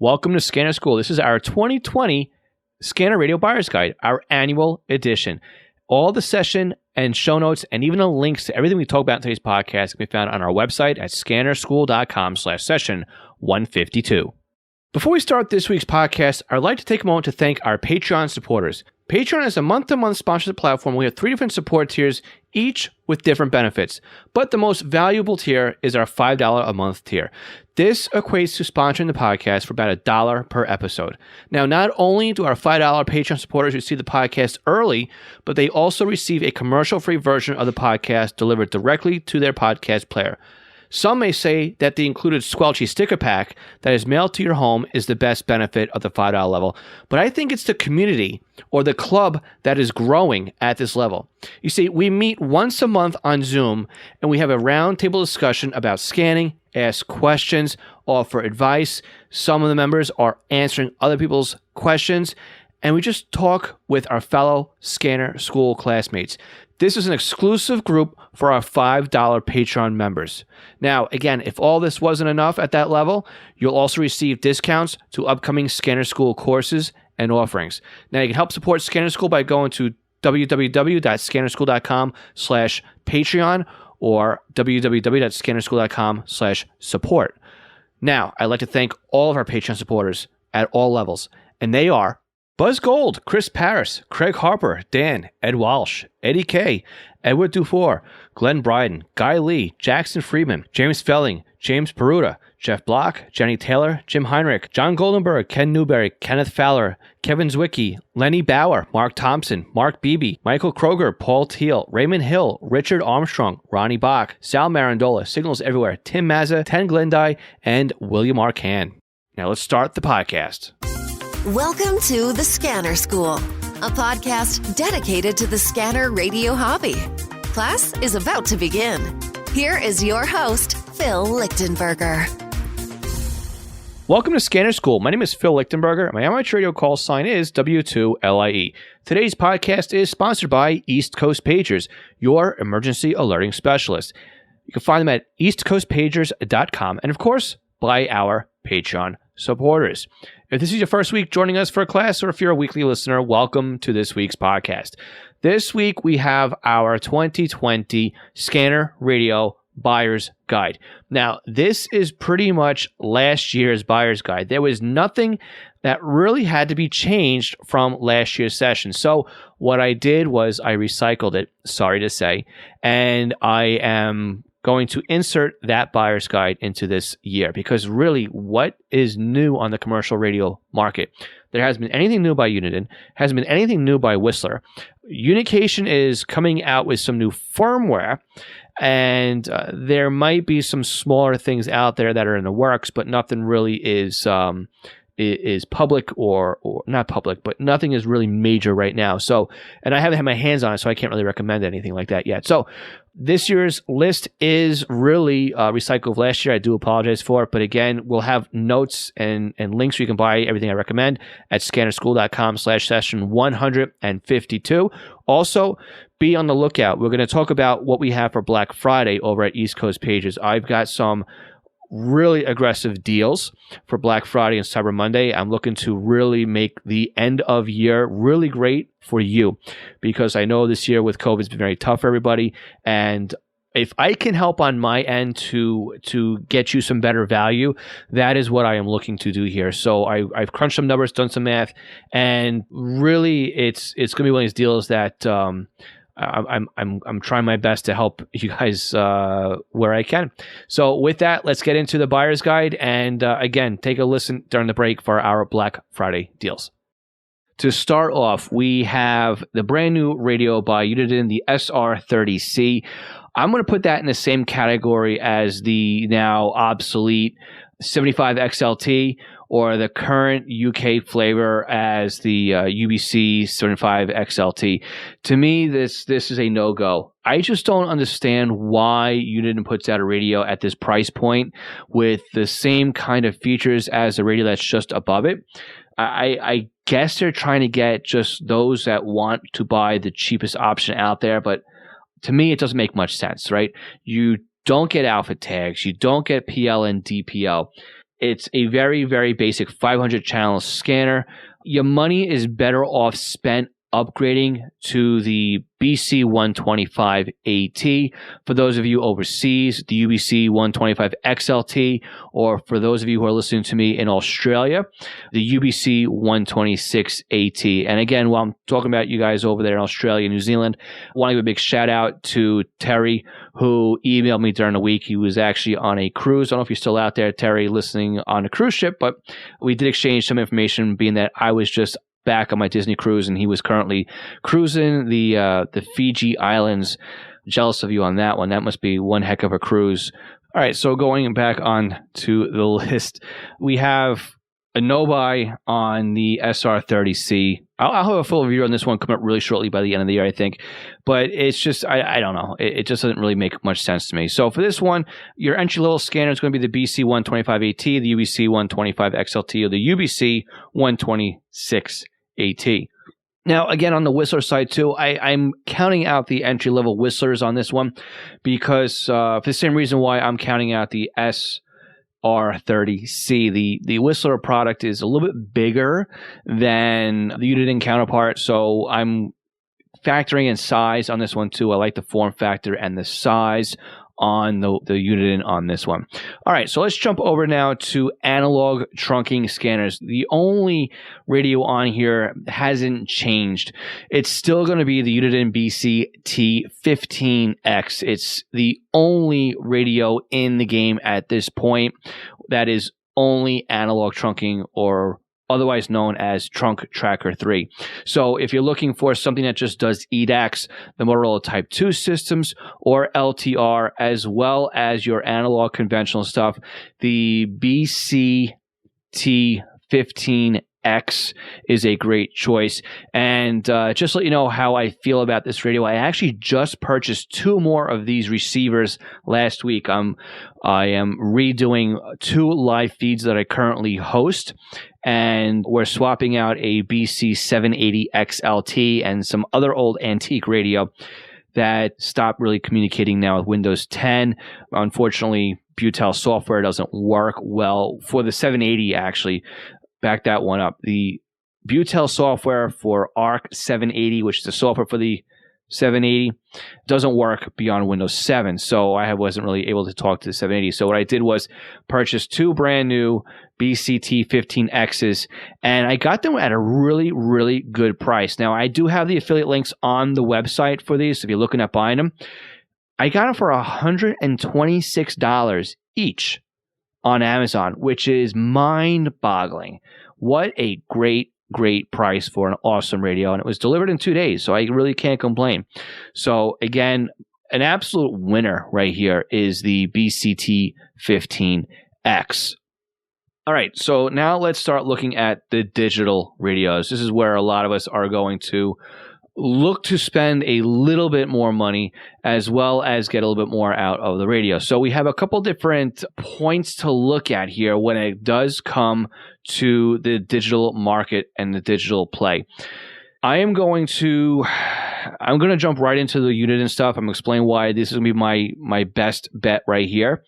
Welcome to Scanner School. This is our 2020 Scanner Radio Buyer's Guide, our annual edition. All the session and show notes and even the links to everything we talk about in today's podcast can be found on our website at scannerschool.com/session 152. Before we start this week's podcast, I'd like to take a moment to thank our Patreon supporters. Patreon is a month-to-month sponsorship platform. We have 3 different support tiers, each with different benefits. But the most valuable tier is our $5 a month tier. This equates to sponsoring the podcast for about $1 per episode. Now, not only do our $5 Patreon supporters receive the podcast early, but they also receive a commercial-free version of the podcast delivered directly to their podcast player. Some may say that the included Squelchy sticker pack that is mailed to your home is the best benefit of the $5 level, but I think it's the community or the club that is growing at this level. You see, we meet once a month on Zoom and we have a roundtable discussion about scanning, ask questions, offer advice. Some of the members are answering other people's questions, and we just talk with our fellow Scanner School classmates. This is an exclusive group for our $5 Patreon members. Now, again, if all this wasn't enough at that level, you'll also receive discounts to upcoming Scanner School courses and offerings. Now, you can help support Scanner School by going to www.scannerschool.com/Patreon or www.scannerschool.com/support. Now, I'd like to thank all of our Patreon supporters at all levels, and they are Buzz Gold, Chris Paris, Craig Harper, Dan, Ed Walsh, Eddie K, Edward Dufour, Glenn Bryden, Guy Lee, Jackson Friedman, James Felling, James Peruta, Jeff Block, Jenny Taylor, Jim Heinrich, John Goldenberg, Ken Newberry, Kenneth Fowler, Kevin Zwicky, Lenny Bauer, Mark Thompson, Mark Beebe, Michael Kroger, Paul Teal, Raymond Hill, Richard Armstrong, Ronnie Bach, Sal Marandola, Signals Everywhere, Tim Mazza, Ten Glendye, and William R. Can. Now let's start the podcast. Welcome to The Scanner School, a podcast dedicated to the scanner radio hobby. Class is about to begin. Here is your host, Phil Lichtenberger. Welcome to Scanner School. My name is Phil Lichtenberger. My amateur radio call sign is W2LIE. Today's podcast is sponsored by East Coast Pagers, your emergency alerting specialist. You can find them at eastcoastpagers.com and, of course, by our Patreon supporters. If this is your first week joining us for a class, or if you're a weekly listener, welcome to this week's podcast. This week, we have our 2020 Scanner Radio Buyer's Guide. Now, this is pretty much last year's Buyer's Guide. There was nothing that really had to be changed from last year's session. So what I did was I recycled it, sorry to say, and I am going to insert that Buyer's Guide into this year, because really, what is new on the commercial radio market? There hasn't been anything new by Uniden, hasn't been anything new by Whistler. Unication is coming out with some new firmware, and there might be some smaller things out there that are in the works, but nothing really is public or not public, but nothing is really major right now. So, and I haven't had my hands on it, so I can't really recommend anything like that yet. So this year's list is really recycled of last year. I do apologize for it, but again, we'll have notes and links where you can buy everything I recommend at scannerschool.com/session 152. Also, be on the lookout. We're going to talk about what we have for Black Friday over at East Coast Pages. I've got some really aggressive deals for Black Friday and Cyber Monday. I'm looking to really make the end of year really great for you, because I know this year with COVID has been very tough for everybody. And if I can help on my end to get you some better value, that is what I am looking to do here. So I've crunched some numbers, done some math, and really it's going to be one of these deals that I'm trying my best to help you guys where I can. So with that, let's get into the Buyer's Guide, and again, take a listen during the break for our Black Friday deals. To start off, we have the brand new radio by Uniden, the SR30C. I'm going to put that in the same category as the now obsolete 75XLT, or the current UK flavor as the UBC 75XLT. To me, this is a no-go. I just don't understand why Uniden puts out a radio at this price point with the same kind of features as the radio that's just above it. I guess they're trying to get just those that want to buy the cheapest option out there, but to me, it doesn't make much sense, right? You don't get alpha tags. You don't get PL and DPL. It's a very, very basic 500 channel scanner. Your money is better off spent upgrading to the BC125 AT. For those of you overseas, the UBC 125 XLT, or for those of you who are listening to me in Australia, the UBC 126 AT. And again, while I'm talking about you guys over there in Australia and New Zealand, I want to give a big shout out to Terry, who emailed me during the week. He was actually on a cruise. I don't know if you're still out there, Terry, listening on a cruise ship, but we did exchange some information, being that I was just back on my Disney cruise and he was currently cruising the Fiji Islands. Jealous of you on that one. That must be one heck of a cruise. All right, so going back on to the list, we have a no-buy on the SR30C. I'll have a full review on this one come up really shortly by the end of the year, I think. But it's just, I don't know. It just doesn't really make much sense to me. So for this one, your entry-level scanner is going to be the BC125 AT, the UBC125 XLT, or the UBC 126 AT. Now, again, on the Whistler side, too, I'm counting out the entry-level Whistlers on this one because for the same reason why I'm counting out the SR30C. The Whistler product is a little bit bigger than the Uniden counterpart, so I'm factoring in size on this one, too. I like the form factor and the size on the Uniden on this one. All right, so let's jump over now to analog trunking scanners. The only radio on here hasn't changed. It's still going to be the Uniden BC-T15X. It's the only radio in the game at this point that is only analog trunking, or otherwise known as Trunk Tracker 3. So if you're looking for something that just does EDAX, the Motorola Type 2 systems, or LTR, as well as your analog conventional stuff, the BC-T15X is a great choice. And just to let you know how I feel about this radio, I actually just purchased 2 more of these receivers last week. I am redoing 2 live feeds that I currently host, and we're swapping out a BC780 XLT and some other old antique radio that stopped really communicating now with Windows 10. Unfortunately, Butel software doesn't work well for the 780, actually. Back that one up. The Butel software for ARC 780, which is the software for the 780, doesn't work beyond Windows 7. So I wasn't really able to talk to the 780. So what I did was purchase 2 brand new BC-T15Xs, and I got them at a really, really good price. Now, I do have the affiliate links on the website for these, so if you're looking at buying them. I got them for $126 each on Amazon, which is mind-boggling. What a great price for an awesome radio, and it was delivered in 2 days, so I really can't complain. So again, an absolute winner right here is the BC-T15X. All right, so now let's start looking at the digital radios. This is where a lot of us are going to look to spend a little bit more money, as well as get a little bit more out of the radio. So we have a couple different points to look at here when it does come to the digital market and the digital play. I'm going to jump right into the Uniden stuff. I'm going to explain why this is going to be my best bet right here.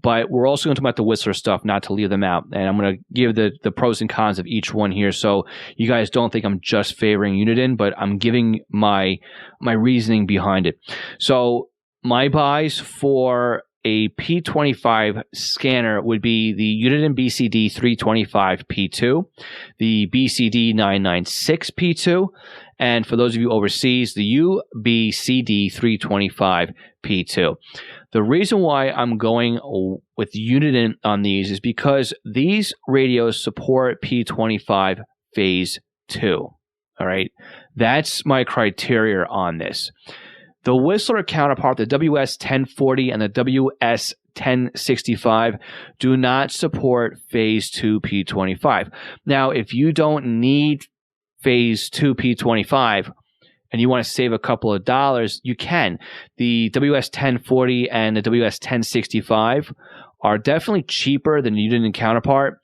But we're also going to talk about the Whistler stuff, not to leave them out. And I'm going to give the pros and cons of each one here, so you guys don't think I'm just favoring Uniden, but I'm giving my reasoning behind it. So my buys for a P25 scanner would be the Uniden BCD 325 P2, the BCD 996 P2, and for those of you overseas, the UBCD 325 P2. The reason why I'm going with Uniden on these is because these radios support P25 Phase 2. All right, that's my criteria on this. The Whistler counterpart, the WS1040 and the WS1065, do not support Phase 2 P25. Now, if you don't need Phase 2 P25 and you want to save a couple of dollars, you can. The WS1040 and the WS1065 are definitely cheaper than the Uniden counterpart.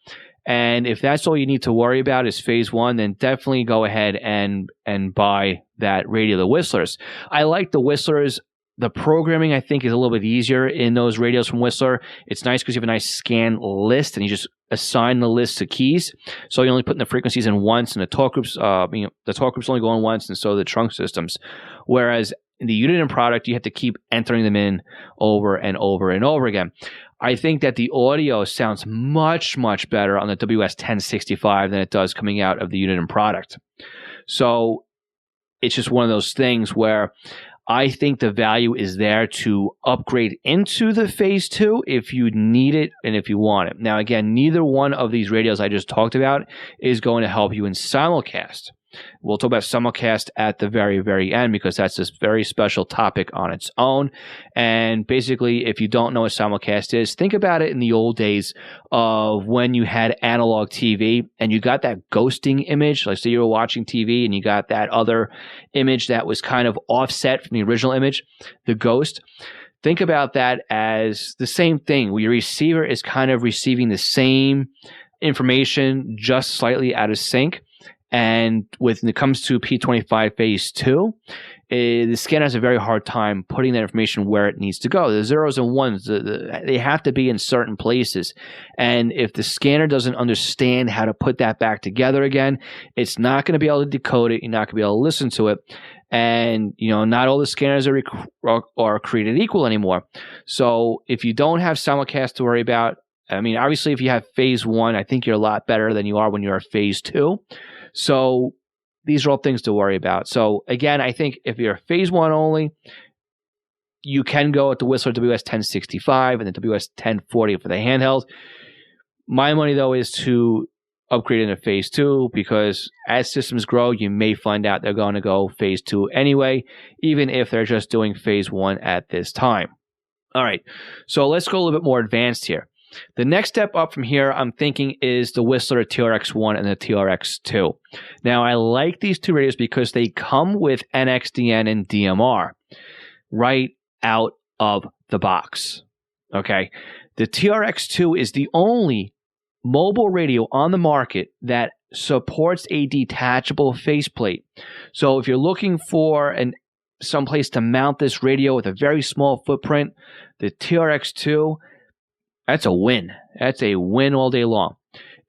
And if that's all you need to worry about is Phase 1, then definitely go ahead and buy that radio, the Whistlers. I like the Whistlers The programming, I think, is a little bit easier in those radios from Whistler. It's nice because you have a nice scan list, and you just assign the list to keys. So you only put in the frequencies in once, and the talk groups, the talk groups only go in once, and so the trunk systems. Whereas in the Uniden product, you have to keep entering them in over and over and over again. I think that the audio sounds much, much better on the WS1065 than it does coming out of the Uniden product. So it's just one of those things where I think the value is there to upgrade into the Phase 2 if you need it and if you want it. Now, again, neither one of these radios I just talked about is going to help you in simulcast. We'll talk about simulcast at the very, very end because that's this very special topic on its own. And basically, if you don't know what simulcast is, think about it in the old days of when you had analog TV and you got that ghosting image. Like, say you were watching TV and you got that other image that was kind of offset from the original image, the ghost. Think about that as the same thing, where your receiver is kind of receiving the same information, just slightly out of sync. And when it comes to P25 Phase 2, the scanner has a very hard time putting that information where it needs to go. The zeros and ones, they have to be in certain places. And if the scanner doesn't understand how to put that back together again, it's not going to be able to decode it. You're not going to be able to listen to it. And, not all the scanners are created equal anymore. So if you don't have simulcast to worry about, obviously if you have Phase 1, I think you're a lot better than you are when you're at Phase 2. So these are all things to worry about. So again, I think if you're Phase 1 only, you can go with the Whistler WS1065 and the WS1040 for the handheld. My money, though, is to upgrade into Phase 2 because as systems grow, you may find out they're going to go Phase 2 anyway, even if they're just doing Phase 1 at this time. All right, so let's go a little bit more advanced here. The next step up from here, I'm thinking, is the Whistler TRX1 and the TRX2. Now, I like these two radios because they come with NXDN and DMR right out of the box. Okay, the TRX2 is the only mobile radio on the market that supports a detachable faceplate. So if you're looking for some place to mount this radio with a very small footprint, the TRX2, that's a win. That's a win all day long.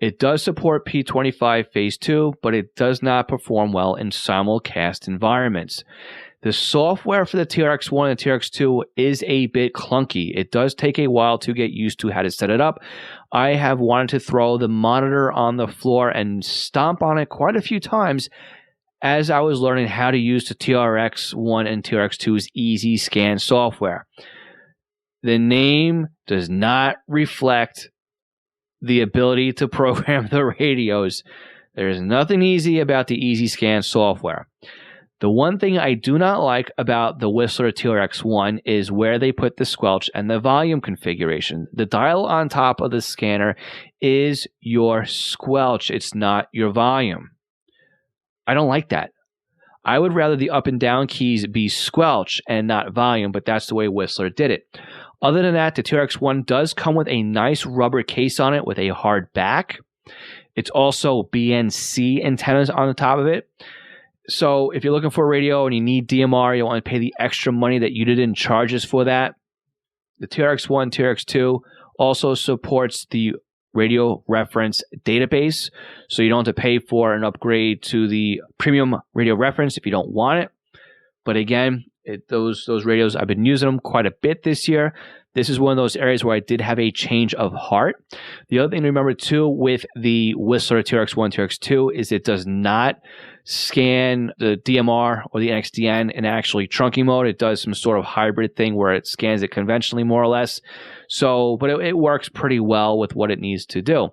It does support P25 Phase 2, but it does not perform well in simulcast environments. The software for the TRX1 and TRX2 is a bit clunky. It does take a while to get used to how to set it up. I have wanted to throw the monitor on the floor and stomp on it quite a few times as I was learning how to use the TRX1 and TRX2's Easy Scan software. The name does not reflect the ability to program the radios. There is nothing easy about the Easy Scan software. The one thing I do not like about the Whistler TRX1 is where they put the squelch and the volume configuration. The dial on top of the scanner is your squelch. It's not your volume. I don't like that. I would rather the up and down keys be squelch and not volume, but that's the way Whistler did it. Other than that, the TRX1 does come with a nice rubber case on it with a hard back. It's also BNC antennas on the top of it. So if you're looking for a radio and you need DMR, you want to pay the extra money that Uniden charges for that. The TRX1, TRX2 also supports the radio reference database, so you don't have to pay for an upgrade to the premium radio reference if you don't want it. But again, those radios, I've been using them quite a bit this year. This is one of those areas where I did have a change of heart. The other thing to remember too with the Whistler TRX1, TRX2 is it does not scan the DMR or the NXDN in actually trunking mode. It does some sort of hybrid thing where it scans it conventionally more or less. So, but it works pretty well with what it needs to do.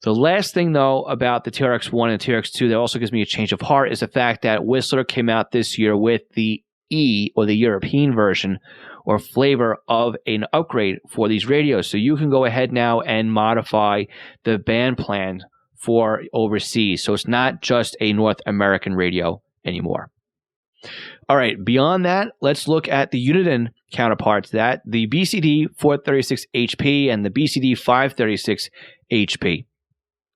The last thing, though, about the TRX1 and TRX2 that also gives me a change of heart is the fact that Whistler came out this year with the E, or the European version, or flavor of an upgrade for these radios. So you can go ahead now and modify the band plan for overseas. So it's not just a North American radio anymore. All right, beyond that, let's look at the Uniden counterparts, that the BCD 436HP and the BCD 536HP.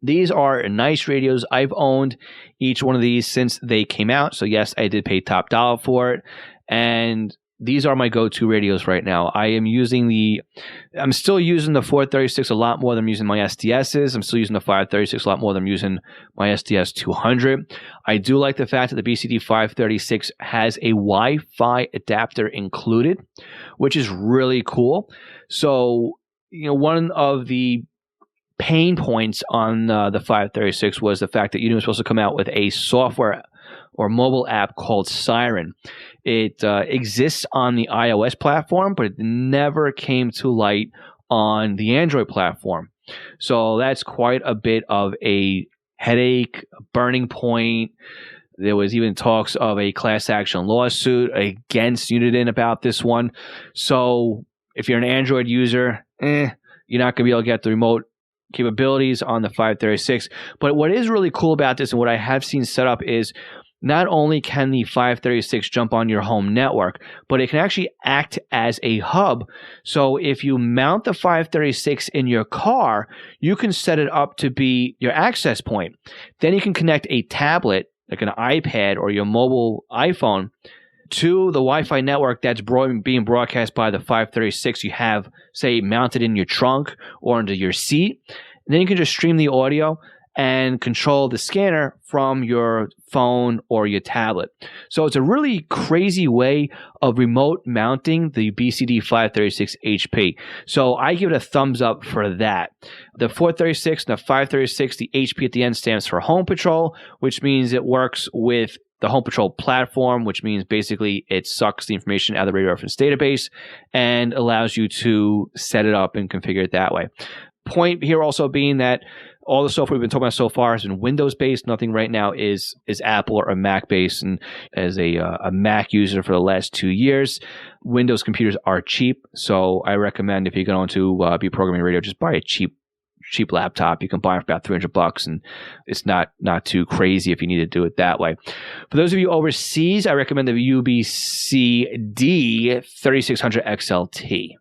These are nice radios. I've owned each one of these since they came out. So yes, I did pay top dollar for it. And these are my go-to radios right now. I'm still using the 436 a lot more than I'm using my SDSs. I'm still using the 536 a lot more than I'm using my SDS 200. I do like the fact that the BCD 536 has a Wi-Fi adapter included, which is really cool. So, one of the pain points on the 536 was the fact that Unity was supposed to come out with a software or mobile app called Siren. It exists on the iOS platform, but it never came to light on the Android platform. So that's quite a bit of a headache, a burning point. There was even talks of a class action lawsuit against Uniden about this one. So if you're an Android user, you're not going to be able to get the remote capabilities on the 536. But what is really cool about this and what I have seen set up is not only can the 536 jump on your home network, but it can actually act as a hub. So if you mount the 536 in your car, you can set it up to be your access point. Then you can connect a tablet, like an iPad or your mobile iPhone, to the Wi-Fi network that's being broadcast by the 536 you have, say, mounted in your trunk or under your seat. And then you can just stream the audio and control the scanner from your phone or your tablet. So it's a really crazy way of remote mounting the BCD 536 HP. So I give it a thumbs up for that. The 436 and the 536, the HP at the end stands for Home Patrol, which means it works with the Home Patrol platform, which means basically it sucks the information out of the radio reference database and allows you to set it up and configure it that way. Point here also being that all the software we've been talking about so far has been Windows-based. Nothing right now is Apple or Mac-based. And as a Mac user for the last 2 years, Windows computers are cheap. So I recommend if you're going to be programming radio, just buy a cheap laptop. You can buy it for about $300, and it's not too crazy if you need to do it that way. For those of you overseas, I recommend the UBC-D 3600 XLT.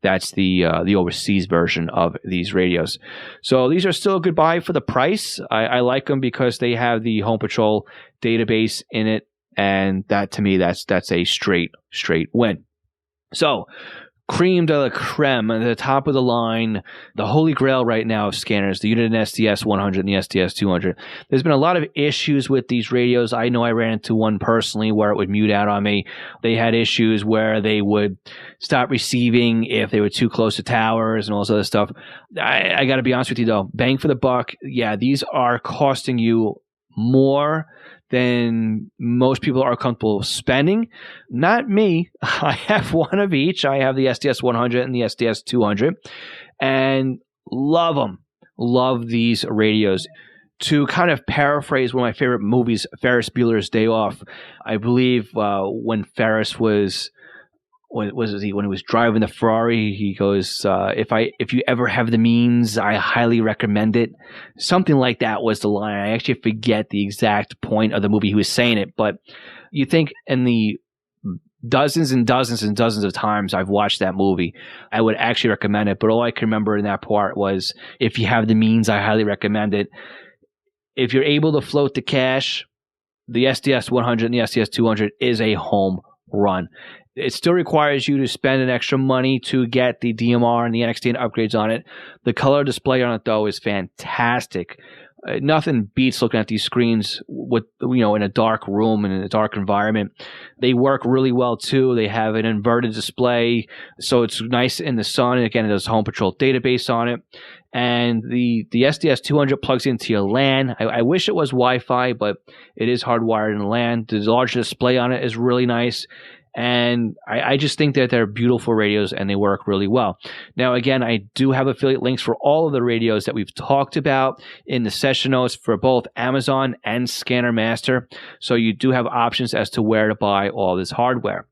That's the overseas version of these radios. So these are still a good buy for the price. I like them because they have the Home Patrol database in it, and that to me that's a straight win. So cream de la creme, the top of the line, the holy grail right now of scanners, the Uniden SDS 100 and the SDS 200. There's been a lot of issues with these radios. I know I ran into one personally where it would mute out on me. They had issues where they would stop receiving if they were too close to towers and all this other stuff. I got to be honest with you though, bang for the buck. Yeah, these are costing you more than most people are comfortable spending. Not me. I have one of each. I have the SDS 100 and the SDS 200 and love them. Love these radios. To kind of paraphrase one of my favorite movies, Ferris Bueller's Day Off, I believe when Ferris was when he was driving the Ferrari, he goes, if you ever have the means, I highly recommend it. Something like that was the line. I actually forget the exact point of the movie he was saying it, but you think in the dozens and dozens and dozens of times I've watched that movie, I would actually recommend it. But all I can remember in that part was, if you have the means, I highly recommend it. If you're able to float the cash, the SDS 100 and the SDS 200 is a home run. It still requires you to spend an extra money to get the DMR and the NXT and upgrades on it. The color display on it, though, is fantastic. Nothing beats looking at these screens with, in a dark room and in a dark environment. They work really well, too. They have an inverted display, so it's nice in the sun. And again, it has Home Patrol database on it. And the SDS 200 plugs into your LAN. I wish it was Wi-Fi, but it is hardwired in the LAN. The larger display on it is really nice. And I just think that they're beautiful radios and they work really well. Now, again, I do have affiliate links for all of the radios that we've talked about in the session notes for both Amazon and Scanner Master. So you do have options as to where to buy all this hardware.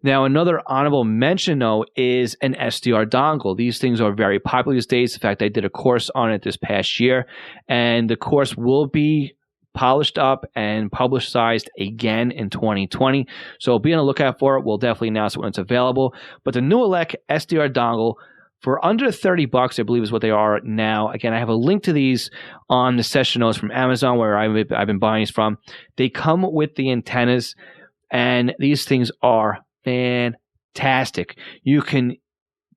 Now, another honorable mention, though, is an SDR dongle. These things are very popular these days. In fact, I did a course on it this past year, and the course will be polished up and publicized again in 2020. So be on the lookout for it. We'll definitely announce it when it's available. But the Newelec SDR dongle for under $30, I believe is what they are now. Again, I have a link to these on the session notes from Amazon where I've been buying these from. They come with the antennas, and these things are fantastic. You can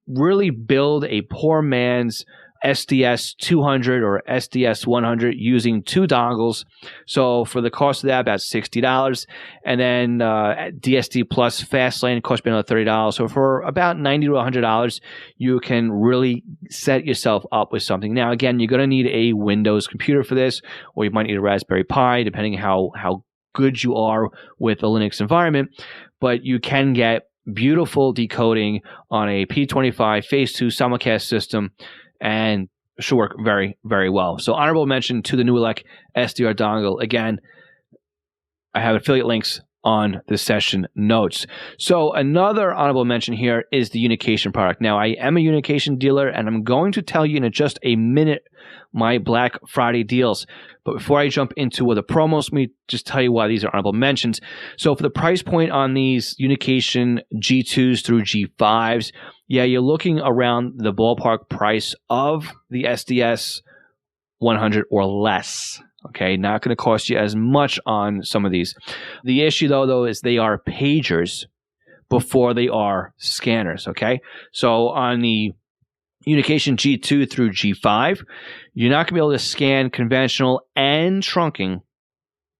really build a poor man's SDS 200 or SDS 100 using 2 dongles. So for the cost of that, about $60. And then DSD Plus Fastlane costs me another $30. So for about $90 to $100, you can really set yourself up with something. Now, again, you're going to need a Windows computer for this, or you might need a Raspberry Pi, depending how good you are with a Linux environment. But you can get beautiful decoding on a P25 Phase 2 simulcast system, and should work very, very well. So honorable mention to the Newelec SDR dongle. Again, I have affiliate links on the session notes. So another honorable mention here is the Unication product. Now, I am a Unication dealer, and I'm going to tell you in just a minute my Black Friday deals. But before I jump into the promos, let me just tell you why these are honorable mentions. So for the price point on these Unication G2s through G5s, yeah, you're looking around the ballpark price of the SDS 100 or less. Okay, not going to cost you as much on some of these. The issue, though, is they are pagers before they are scanners. Okay, so on the Unication G2 through G5, you're not going to be able to scan conventional and trunking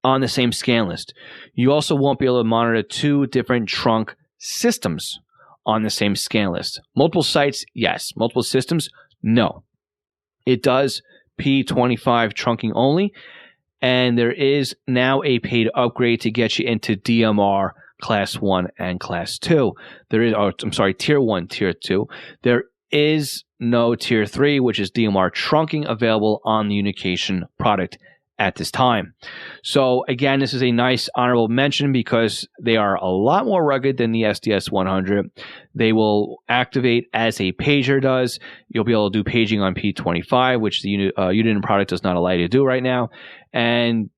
on the same scan list. You also won't be able to monitor 2 different trunk systems on the same scan list. Multiple sites, yes. Multiple systems, no. It does P25 trunking only, and there is now a paid upgrade to get you into DMR Class 1 and Class 2. There is, Tier 1, Tier 2. There is no Tier 3, which is DMR trunking, available on the Unication product at this time. So again, this is a nice honorable mention because they are a lot more rugged than the SDS 100. They will activate as a pager does. You'll be able to do paging on P25, which the Uniden product does not allow you to do right now. And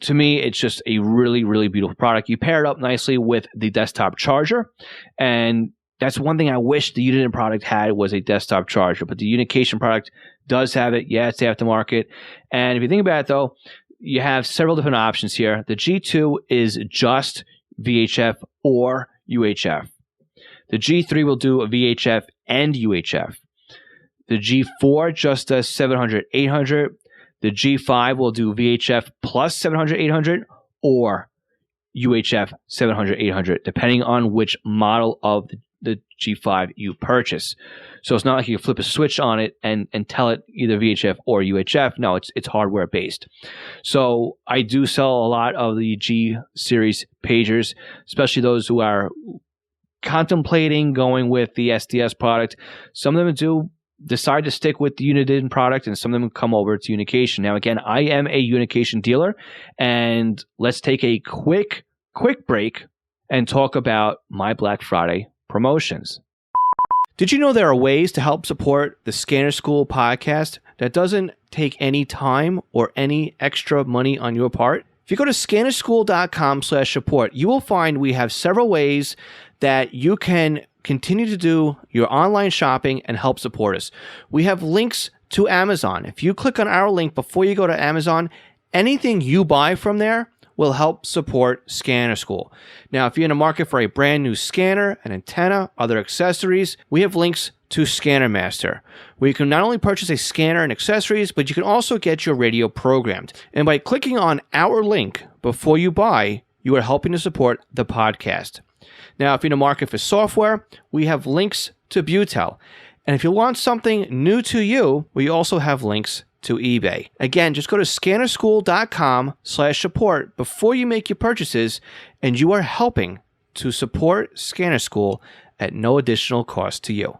to me, it's just a really, really beautiful product. You pair it up nicely with the desktop charger, and that's one thing I wish the Uniden product had, was a desktop charger, but the Unication product does have it. Yeah, it's aftermarket. And if you think about it, though, you have several different options here. The G2 is just VHF or UHF. The G3 will do a VHF and UHF. The G4 just does 700, 800. The G5 will do VHF plus 700, 800, or UHF 700, 800, depending on which model of the G5 you purchase. So it's not like you flip a switch on it and tell it either VHF or UHF. No, it's hardware based. So I do sell a lot of the G series pagers, especially those who are contemplating going with the SDS product. Some of them do decide to stick with the Uniden product, and some of them come over to Unication. Now, again, I am a Unication dealer, and let's take a quick break and talk about my Black Friday promotions. Did you know there are ways to help support the Scanner School podcast that doesn't take any time or any extra money on your part? If you go to scannerschool.com/support, you will find we have several ways that you can continue to do your online shopping and help support us. We have links to Amazon. If you click on our link before you go to Amazon, anything you buy from there will help support Scanner School. Now, if you're in the market for a brand new scanner, an antenna, other accessories, we have links to Scanner Master, where you can not only purchase a scanner and accessories, but you can also get your radio programmed. And by clicking on our link before you buy, you are helping to support the podcast. Now, if you're in the market for software, we have links to Butel. And if you want something new to you, we also have links to eBay. Again, just go to scannerschool.com/support before you make your purchases, and you are helping to support Scanner School at no additional cost to you.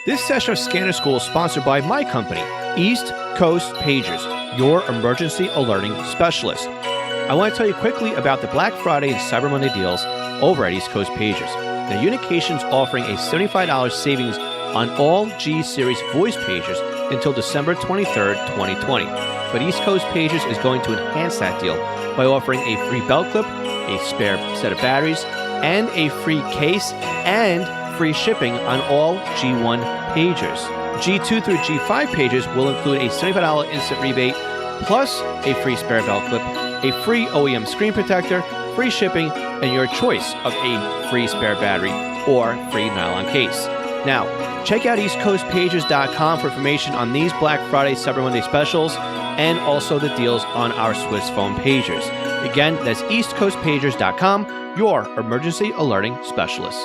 This session of Scanner School is sponsored by my company, East Coast Pagers, your emergency alerting specialist. I want to tell you quickly about the Black Friday and Cyber Monday deals over at East Coast Pagers. Now, Unication's offering a $75 savings on all G Series voice pagers until December 23rd, 2020. But East Coast Pagers is going to enhance that deal by offering a free belt clip, a spare set of batteries, and a free case and free shipping on all G1 pagers. G2 through G5 pagers will include a $75 instant rebate plus a free spare belt clip a free OEM screen protector, free shipping, and your choice of a free spare battery or free nylon case. Now, check out eastcoastpagers.com for information on these Black Friday, Cyber Monday specials and also the deals on our Swiss phone pagers. Again, that's eastcoastpagers.com, your emergency alerting specialist.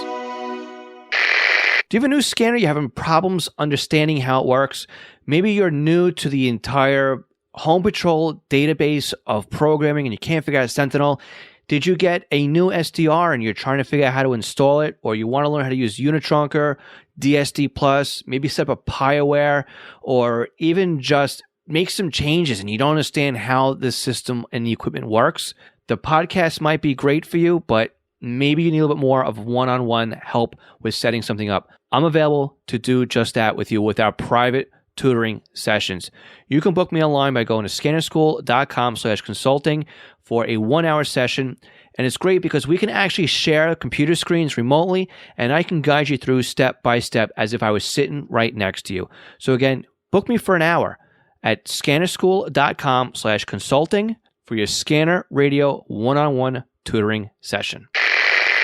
Do you have a new scanner? You're having problems understanding how it works? Maybe you're new to the entire Home Patrol database of programming and you can't figure out Sentinel. Did you get a new SDR and you're trying to figure out how to install it? Or you want to learn how to use Unitrunker, DSD+, maybe set up a PieAware, or even just make some changes and you don't understand how the system and the equipment works? The podcast might be great for you, but maybe you need a little bit more of one-on-one help with setting something up. I'm available to do just that with you with our private tutoring sessions. You can book me online by going to scannerschool.com/consulting for a 1-hour session. And it's great because we can actually share computer screens remotely and I can guide you through step by step as if I was sitting right next to you. So again, book me for an hour at scannerschool.com/consulting for your Scanner Radio one-on-one tutoring session.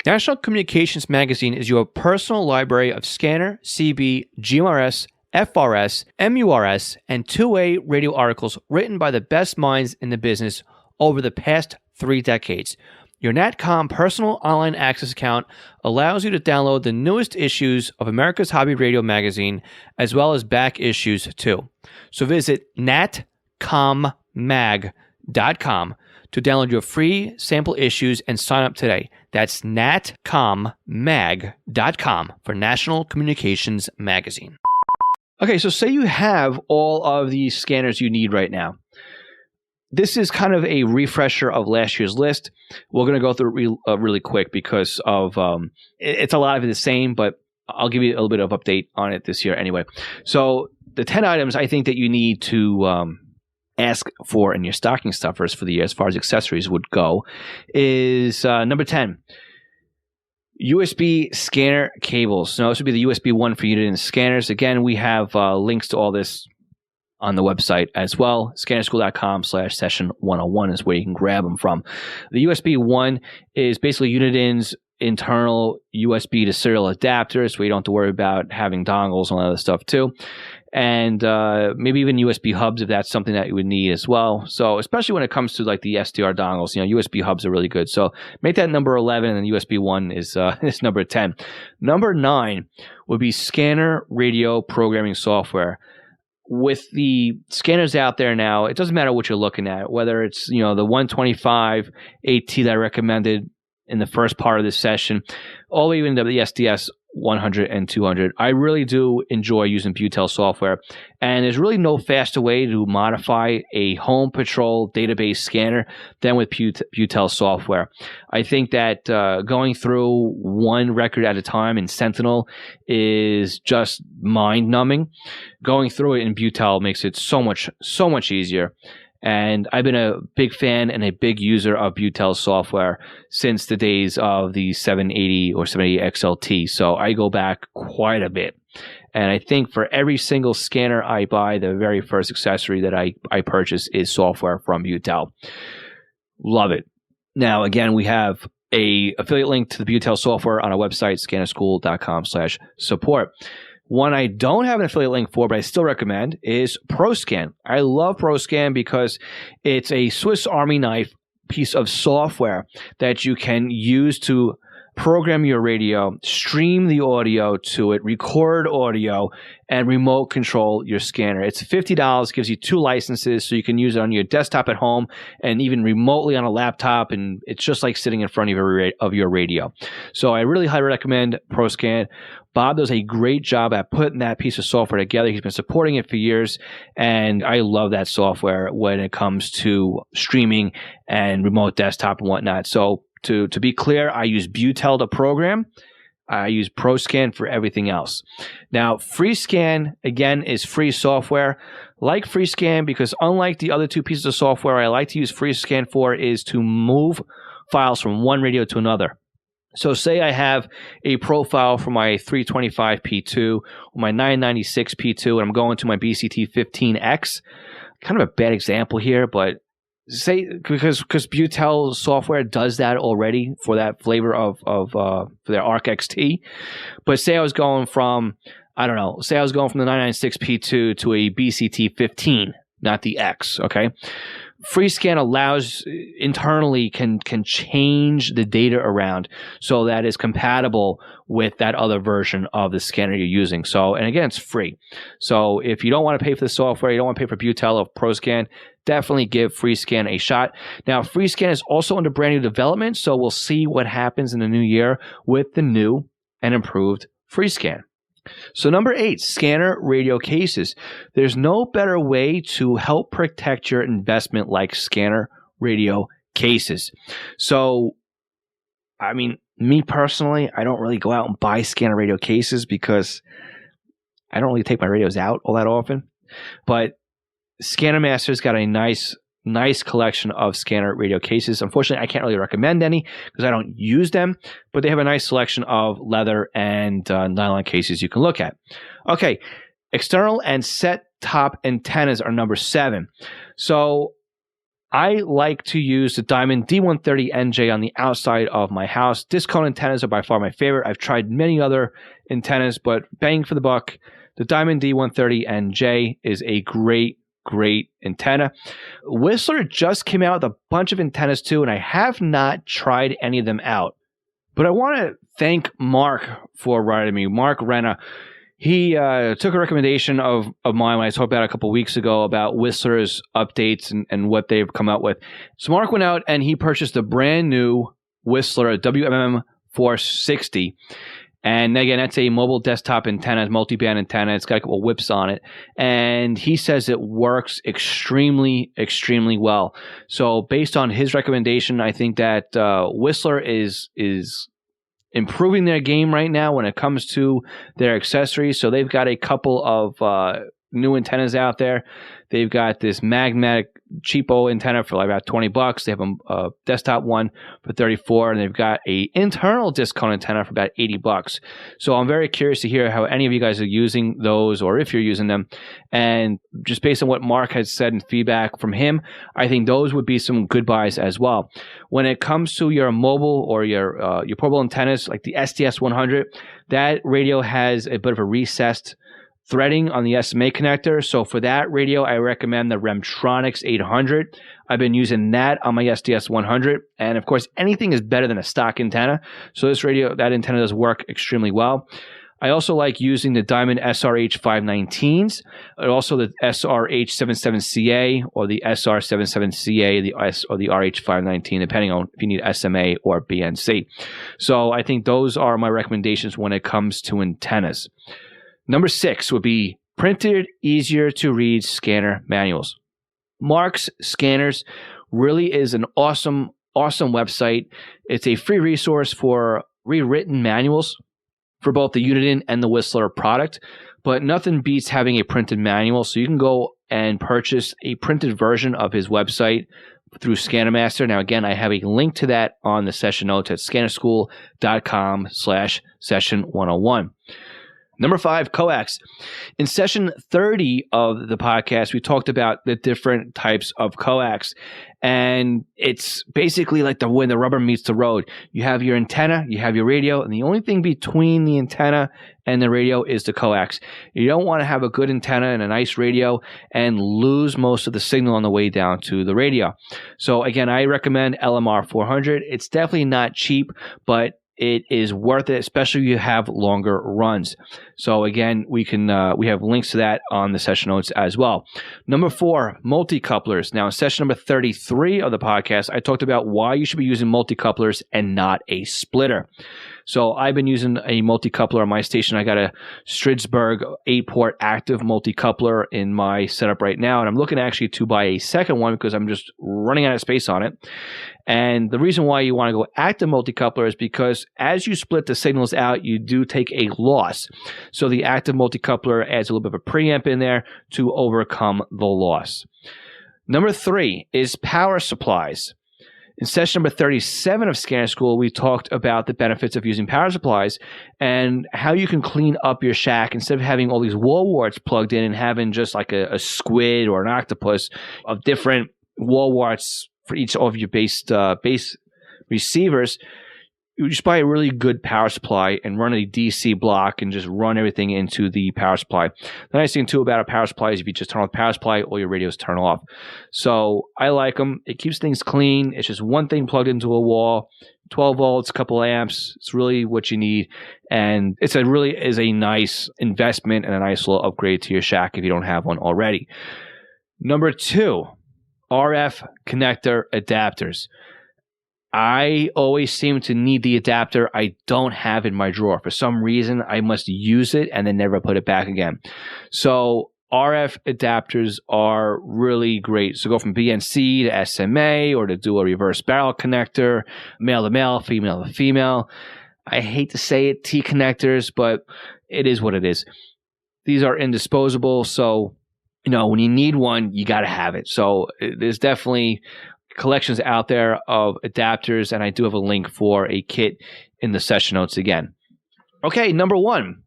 National Communications Magazine is your personal library of scanner, CB, GMRS, FRS, MURS, and two-way radio articles written by the best minds in the business over the past 3 decades. Your NatCom personal online access account allows you to download the newest issues of America's Hobby Radio magazine, as well as back issues too. So visit natcommag.com to download your free sample issues and sign up today. That's natcommag.com for National Communications Magazine. Okay, so say you have all of these scanners you need right now. This is kind of a refresher of last year's list. We're going to go through it really quick because of it's a lot of the same, but I'll give you a little bit of update on it this year anyway. So the 10 items I think that you need to ask for in your stocking stuffers for the year as far as accessories would go is number 10. USB scanner cables. Now, this would be the USB 1 for unit and scanners. Again, we have links to all this on the website as well. Scannerschool.com/session101 is where you can grab them from. The USB 1 is basically Unidin's internal USB to serial adapters, where you don't have to worry about having dongles and all that other stuff too. And maybe even USB hubs if that's something that you would need as well. So especially when it comes to like the SDR dongles, USB hubs are really good. So make that number 11, and then USB 1 is number 10. Number 9 would be scanner radio programming software. With the scanners out there now, it doesn't matter what you're looking at, whether it's the 125 AT that I recommended in the first part of this session, all the way even to the SDS 100 and 200. I really do enjoy using Butel software, and there's really no faster way to modify a Home Patrol database scanner than with Butel software. I think that going through one record at a time in Sentinel is just mind-numbing. Going through it in Butel makes it so much easier. And I've been a big fan and a big user of Butel software since the days of the 780 or 780 XLT. So I go back quite a bit. And I think for every single scanner I buy, the very first accessory that I purchase is software from Butel. Love it. Now, again, we have a affiliate link to the Butel software on our website, scannerschool.com/support. One I don't have an affiliate link for, but I still recommend, is ProScan. I love ProScan because it's a Swiss Army knife piece of software that you can use to program your radio, stream the audio to it, record audio, and remote control your scanner. It's $50, gives you 2 licenses, so you can use it on your desktop at home and even remotely on a laptop, and it's just like sitting in front of your radio. So I really highly recommend ProScan. Bob does a great job at putting that piece of software together. He's been supporting it for years, and I love that software when it comes to streaming and remote desktop and whatnot. So to be clear, I use Butel to program. I use ProScan for everything else. Now, FreeScan, again, is free software. Like FreeScan, because unlike the other 2 pieces of software I like to use FreeScan for is to move files from one radio to another. So say I have a profile for my 325 P2 or my 996 P2, and I'm going to my BCT 15X. Kind of a bad example here, but say, because Butel software does that already for that flavor of for their Arc XT. But say I was going from the 996P2 to a BCT 15, not the X, okay? FreeScan allows internally can change the data around so that it's compatible with that other version of the scanner you're using. So, and again, it's free. So if you don't want to pay for the software, you don't want to pay for Butel or ProScan, definitely give FreeScan a shot. Now, FreeScan is also under brand new development, so we'll see what happens in the new year with the new and improved FreeScan. So number 8, scanner radio cases. There's no better way to help protect your investment like scanner radio cases. So, I mean, me personally, I don't really go out and buy scanner radio cases because I don't really take my radios out all that often. But Scanner Master's got a nice collection of scanner radio cases. Unfortunately, I can't really recommend any because I don't use them, but they have a nice selection of leather and nylon cases you can look at. Okay, external and set-top antennas are number 7. So I like to use the Diamond D130NJ on the outside of my house. Disc cone antennas are by far my favorite. I've tried many other antennas, but bang for the buck, the Diamond D130NJ is a great antenna. Whistler just came out with a bunch of antennas too, and I have not tried any of them out. But I want to thank Mark for writing me. Mark Renna. He took a recommendation of mine when I talked about it a couple weeks ago about Whistler's updates and what they've come out with. So Mark went out and he purchased a brand new Whistler WMM 460. And again, that's a mobile desktop antenna, multi-band antenna. It's got a couple whips on it. And he says it works extremely well. So based on his recommendation, I think that Whistler is improving their game right now when it comes to their accessories. So they've got a couple of new antennas out there. They've got this magnetic cheapo antenna for like about $20. They have a desktop one for $34, and they've got a internal disc cone antenna for about $80. So I'm very curious to hear how any of you guys are using those, or if you're using them. And just based on what Mark has said and feedback from him, I think those would be some good buys as well. When it comes to your mobile or your portable antennas, like the SDS 100, that radio has a bit of a recessed threading on the SMA connector. So for that radio, I recommend the Remtronics 800. I've been using that on my SDS 100. And of course, anything is better than a stock antenna. So that antenna does work extremely well. I also like using the Diamond SRH 519s, and also the SRH 77CA or the SR77CA, or the RH 519, depending on if you need SMA or BNC. So I think those are my recommendations when it comes to antennas. Number 6 would be printed, easier to read scanner manuals. Mark's Scanners really is an awesome website. It's a free resource for rewritten manuals for both the Uniden and the Whistler product, but nothing beats having a printed manual. So you can go and purchase a printed version of his website through ScannerMaster. Now, again, I have a link to that on the session notes at scannerschool.com/session101. Number 5, coax. In session 30 of the podcast, we talked about the different types of coax. And it's basically like when the rubber meets the road. You have your antenna, you have your radio, and the only thing between the antenna and the radio is the coax. You don't want to have a good antenna and a nice radio and lose most of the signal on the way down to the radio. So again, I recommend LMR 400. It's definitely not cheap, but it is worth it, especially if you have longer runs. So again, we have links to that on the session notes as well. Number 4, multi-couplers. Now, in session number 33 of the podcast, I talked about why you should be using multi-couplers and not a splitter. So I've been using a multi-coupler on my station. I got a Stridsberg 8-port active multi-coupler in my setup right now, and I'm looking actually to buy a second one because I'm just running out of space on it. And the reason why you want to go active multi-coupler is because as you split the signals out, you do take a loss. So the active multi-coupler adds a little bit of a preamp in there to overcome the loss. Number 3 is power supplies. In session number 37 of Scanner School, we talked about the benefits of using power supplies and how you can clean up your shack instead of having all these wall warts plugged in and having just like a squid or an octopus of different wall warts for each of your base receivers, you just buy a really good power supply and run a DC block and just run everything into the power supply. The nice thing too about a power supply is if you just turn on the power supply, all your radios turn off. So I like them. It keeps things clean. It's just one thing plugged into a wall, 12 volts, couple amps. It's really what you need. And really is a nice investment and a nice little upgrade to your shack if you don't have one already. Number 2, RF connector adapters. I always seem to need the adapter I don't have in my drawer. For some reason, I must use it and then never put it back again. So RF adapters are really great. So go from BNC to SMA or to do a reverse barrel connector, male to male, female to female. I hate to say it, T connectors, but it is what it is. These are indisposable. So, when you need one, you got to have it. So there's definitely collections out there of adapters, and I do have a link for a kit in the session notes again. Okay, number 1,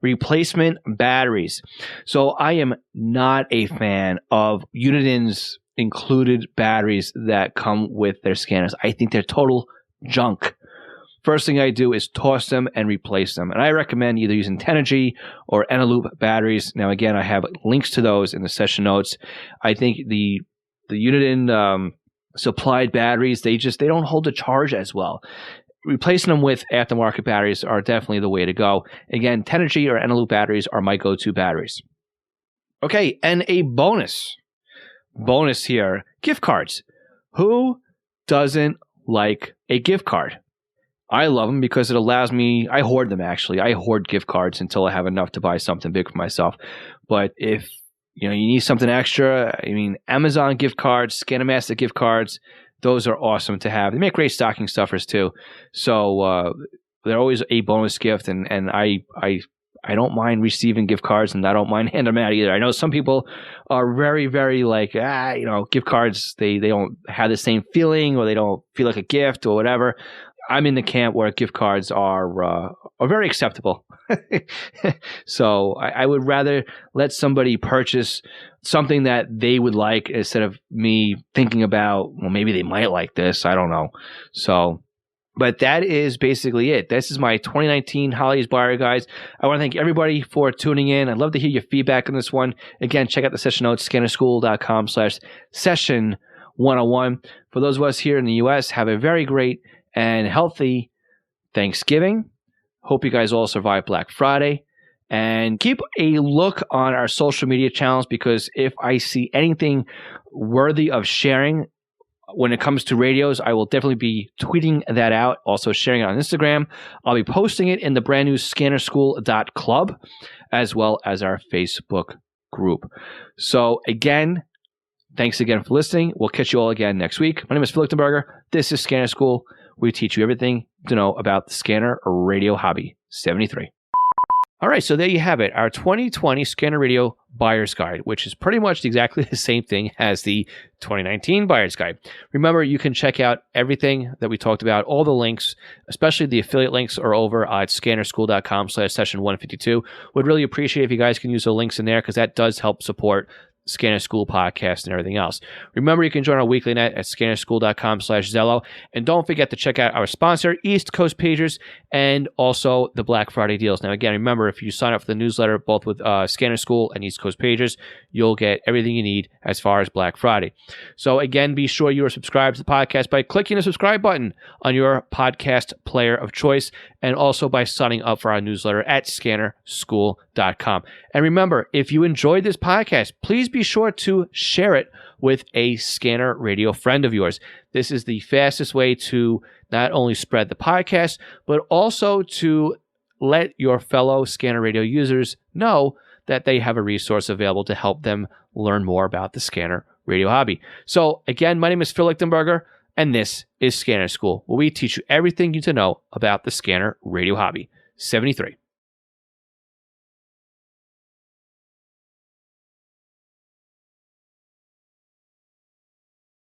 replacement batteries. So I am not a fan of Unidin's included batteries that come with their scanners. I think they're total junk. First thing I do is toss them and replace them. And I recommend either using Tenergy or Eneloop batteries. Now, again, I have links to those in the session notes. I think the Uniden supplied batteries, they don't hold the charge as well. Replacing them with aftermarket batteries are definitely the way to go. Again, Tenergy or Eneloop batteries are my go-to batteries. Okay, and a bonus here, gift cards. Who doesn't like a gift card? I love them because it allows me, I hoard them actually. I hoard gift cards until I have enough to buy something big for myself. But if you need something extra, Amazon gift cards, ScannerMaster gift cards, those are awesome to have. They make great stocking stuffers too. So they're always a bonus gift, and I don't mind receiving gift cards, and I don't mind handing them out either. I know some people are very, very gift cards, they don't have the same feeling, or they don't feel like a gift or whatever. I'm in the camp where gift cards are very acceptable. So I would rather let somebody purchase something that they would like instead of me thinking about, well, maybe they might like this. I don't know. So, but that is basically it. This is my 2019 Holidays Buyer Guides. I want to thank everybody for tuning in. I'd love to hear your feedback on this one. Again, check out the session notes, scannerschool.com/session101. For those of us here in the U.S., have a very great and healthy Thanksgiving. Hope you guys all survive Black Friday. And keep a look on our social media channels, because if I see anything worthy of sharing when it comes to radios, I will definitely be tweeting that out, also sharing it on Instagram. I'll be posting it in the brand new scannerschool.club, as well as our Facebook group. So again, thanks again for listening. We'll catch you all again next week. My name is Phil Lichtenberger. This is Scanner School. We teach you everything to know about the scanner or radio hobby. 73. All right, so there you have it, our 2020 Scanner Radio Buyer's Guide, which is pretty much exactly the same thing as the 2019 Buyer's Guide. Remember, you can check out everything that we talked about. All the links, especially the affiliate links, are over at scannerschool.com/session152. Would really appreciate if you guys can use the links in there, because that does help support Scanner School podcast and everything else. Remember, you can join our weekly net at scannerschool.com/Zello. And don't forget to check out our sponsor, East Coast Pagers, and also the Black Friday deals. Now, again, remember, if you sign up for the newsletter, both with Scanner School and East Coast Pagers, you'll get everything you need as far as Black Friday. So again, be sure you are subscribed to the podcast by clicking the subscribe button on your podcast player of choice, and also by signing up for our newsletter at scannerschool.com. And remember, if you enjoyed this podcast, please be sure to share it with a Scanner Radio friend of yours. This is the fastest way to not only spread the podcast, but also to let your fellow Scanner Radio users know that they have a resource available to help them learn more about the Scanner Radio hobby. So again, my name is Phil Lichtenberger, and this is Scanner School, where we teach you everything you need to know about the Scanner Radio hobby. 73.